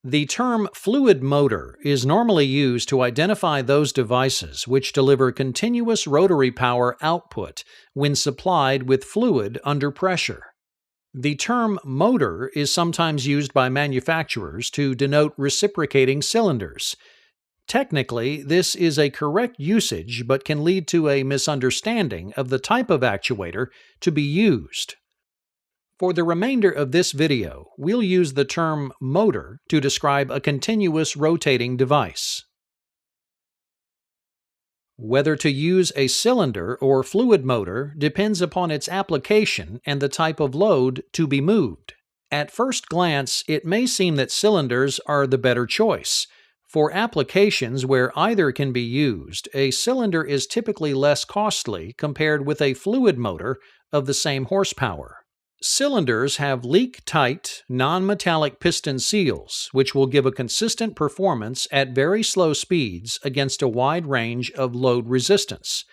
The term fluid motor is normally used to identify those devices which deliver continuous rotary power output when supplied with fluid under pressure. The term motor is sometimes used by manufacturers to denote reciprocating cylinders. Technically, this is a correct usage but can lead to a misunderstanding of the type of actuator to be used. For the remainder of this video, we'll use the term motor to describe a continuous rotating device. Whether to use a cylinder or fluid motor depends upon its application and the type of load to be moved. At first glance, it may seem that cylinders are the better choice. For applications where either can be used, a cylinder is typically less costly compared with a fluid motor of the same horsepower. Cylinders have leak-tight, non-metallic piston seals, which will give a consistent performance at very slow speeds against a wide range of load resistance.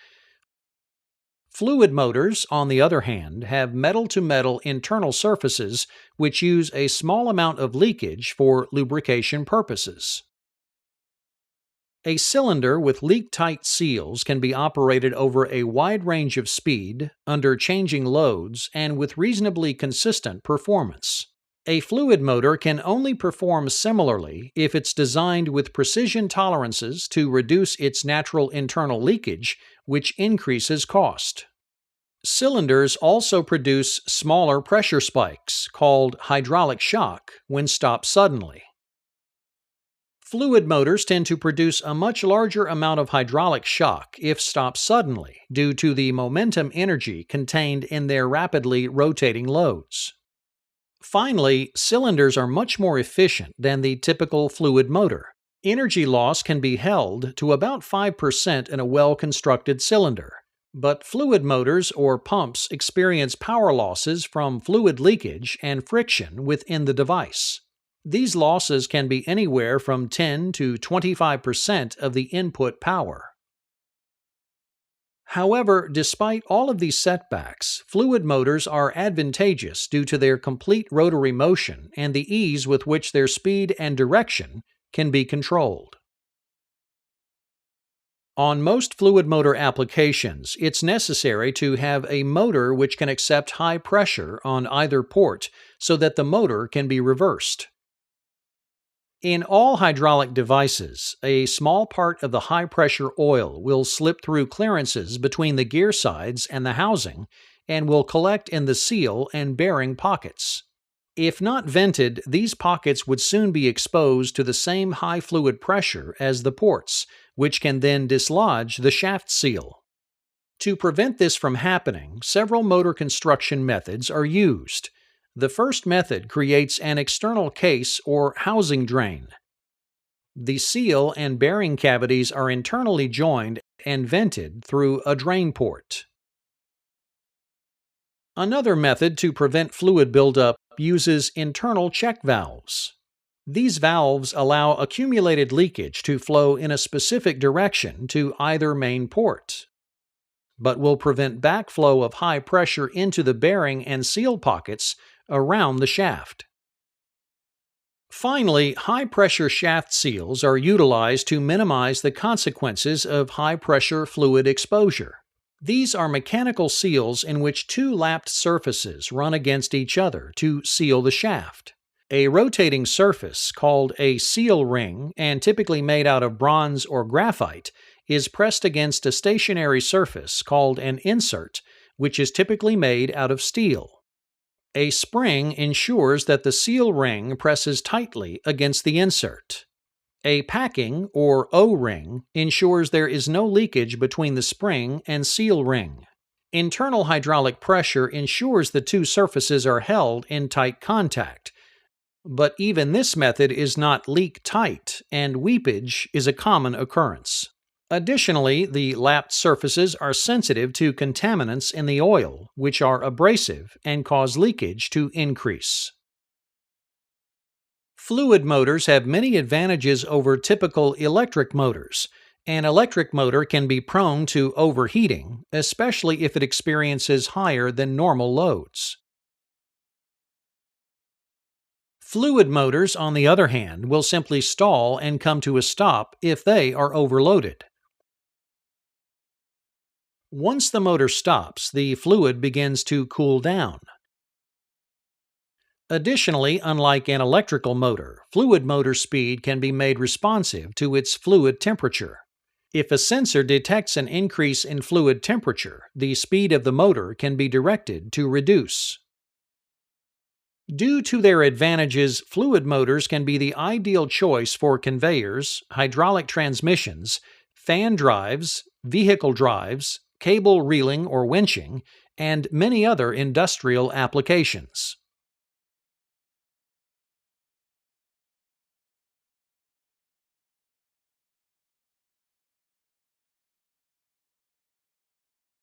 Fluid motors, on the other hand, have metal-to-metal internal surfaces which use a small amount of leakage for lubrication purposes. A cylinder with leak-tight seals can be operated over a wide range of speed, under changing loads, and with reasonably consistent performance. A fluid motor can only perform similarly if it's designed with precision tolerances to reduce its natural internal leakage, which increases cost. Cylinders also produce smaller pressure spikes, called hydraulic shock, when stopped suddenly. Fluid motors tend to produce a much larger amount of hydraulic shock if stopped suddenly due to the momentum energy contained in their rapidly rotating loads. Finally, cylinders are much more efficient than the typical fluid motor. Energy loss can be held to about 5% in a well-constructed cylinder, but fluid motors or pumps experience power losses from fluid leakage and friction within the device. These losses can be anywhere from 10 to 25% of the input power. However, despite all of these setbacks, fluid motors are advantageous due to their complete rotary motion and the ease with which their speed and direction can be controlled. On most fluid motor applications, it's necessary to have a motor which can accept high pressure on either port so that the motor can be reversed. In all hydraulic devices, a small part of the high-pressure oil will slip through clearances between the gear sides and the housing and will collect in the seal and bearing pockets. If not vented, these pockets would soon be exposed to the same high fluid pressure as the ports, which can then dislodge the shaft seal. To prevent this from happening, several motor construction methods are used. The first method creates an external case or housing drain. The seal and bearing cavities are internally joined and vented through a drain port. Another method to prevent fluid buildup uses internal check valves. These valves allow accumulated leakage to flow in a specific direction to either main port, but will prevent backflow of high pressure into the bearing and seal pockets around the shaft. Finally, high-pressure shaft seals are utilized to minimize the consequences of high-pressure fluid exposure. These are mechanical seals in which two lapped surfaces run against each other to seal the shaft. A rotating surface, called a seal ring and typically made out of bronze or graphite, is pressed against a stationary surface called an insert, which is typically made out of steel. A spring ensures that the seal ring presses tightly against the insert. A packing, or O-ring, ensures there is no leakage between the spring and seal ring. Internal hydraulic pressure ensures the two surfaces are held in tight contact, but even this method is not leak-tight, and weepage is a common occurrence. Additionally, the lapped surfaces are sensitive to contaminants in the oil, which are abrasive and cause leakage to increase. Fluid motors have many advantages over typical electric motors. An electric motor can be prone to overheating, especially if it experiences higher than normal loads. Fluid motors, on the other hand, will simply stall and come to a stop if they are overloaded. Once the motor stops, the fluid begins to cool down. Additionally, unlike an electrical motor, fluid motor speed can be made responsive to its fluid temperature. If a sensor detects an increase in fluid temperature, the speed of the motor can be directed to reduce. Due to their advantages, fluid motors can be the ideal choice for conveyors, hydraulic transmissions, fan drives, vehicle drives, cable reeling or winching, and many other industrial applications.